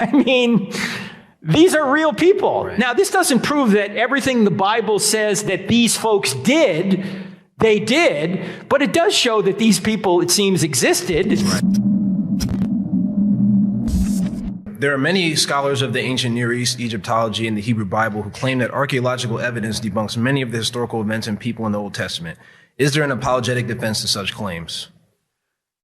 I mean, these are real people. Right. Now, this doesn't prove that everything the Bible says that these folks did, they did, but it does show that these people, it seems, existed. Right. There are many scholars of the ancient Near East, Egyptology, and the Hebrew Bible who claim that archaeological evidence debunks many of the historical events and people in the Old Testament. Is there an apologetic defense to such claims?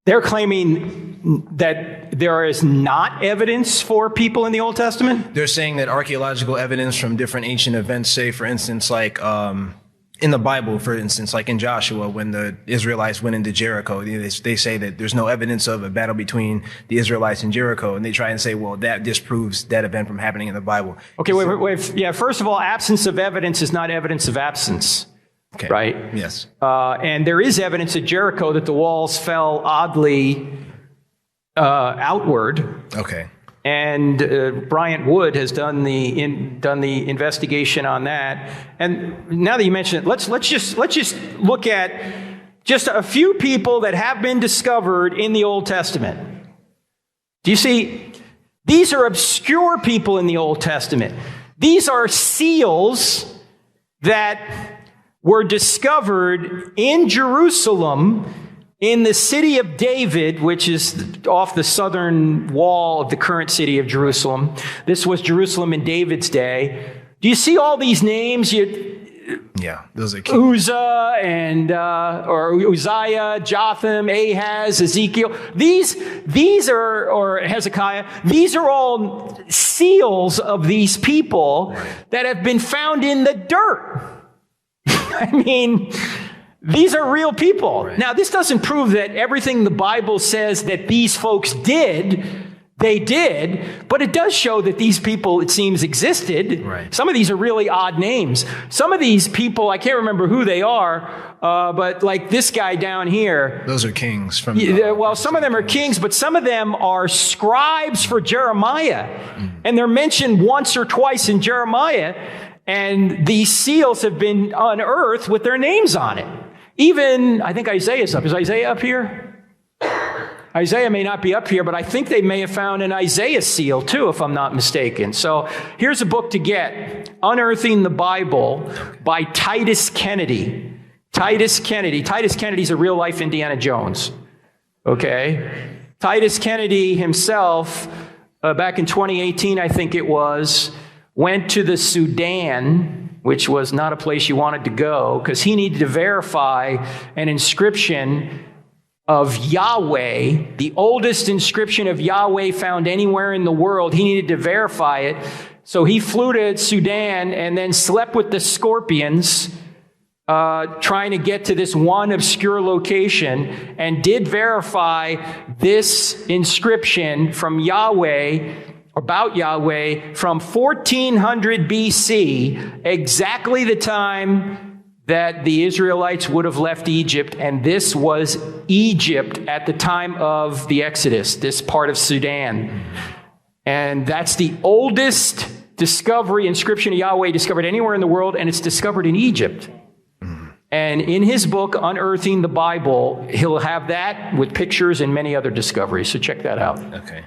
They're claiming that there is not evidence for people in the Old Testament? They're saying that archaeological evidence from different ancient events, say, for instance, like in the Bible, for instance, like in Joshua, when the Israelites went into Jericho, they say that there's no evidence of a battle between the Israelites and Jericho. And they try and say, well, that disproves that event from happening in the Bible. Okay, wait. Yeah, first of all, absence of evidence is not evidence of absence. Okay. Right? Yes. And there is evidence at Jericho that the walls fell oddly outward. Okay. And Bryant Wood has done the investigation on that. And now that you mention it, let's just look at just a few people that have been discovered in the Old Testament. Do you see? These are obscure people in the Old Testament. These are seals that were discovered in Jerusalem, in the city of David, which is off the southern wall of the current city of Jerusalem. This was Jerusalem in David's day. Do you see all these names? Yeah, those are key. Uzzah and or Uzziah, Jotham, Ahaz, Ezekiel. These are, or Hezekiah. These are all seals of these people that have been found in the dirt. I mean, these are real people. Right. Now, this doesn't prove that everything the Bible says that these folks did, they did, but it does show that these people, it seems, existed. Right. Some of these are really odd names. Some of these people, I can't remember who they are, but like this guy down here. Those are kings from. Well, some of them are kings, but some of them are scribes for Jeremiah. And they're mentioned once or twice in Jeremiah. And these seals have been unearthed with their names on it. Even, I think Isaiah's up. Is Isaiah up here? Isaiah may not be up here, but I think they may have found an Isaiah seal too, if I'm not mistaken. So here's a book to get. Unearthing the Bible by Titus Kennedy. Titus Kennedy. Titus Kennedy's a real-life Indiana Jones. Okay? Titus Kennedy himself, back in 2018, I think it was, went to the Sudan, which was not a place you wanted to go, because he needed to verify an inscription of Yahweh, the oldest inscription of Yahweh found anywhere in the world. He needed to verify it. So he flew to Sudan and then slept with the scorpions, trying to get to this one obscure location, and did verify this inscription from Yahweh, about Yahweh, from 1400 BC, exactly the time that the Israelites would have left Egypt. And this was Egypt at the time of the Exodus, this part of Sudan. And that's the oldest inscription of Yahweh discovered anywhere in the world, and it's discovered in Egypt. And in his book, Unearthing the Bible, he'll have that with pictures and many other discoveries. So check that out. Okay.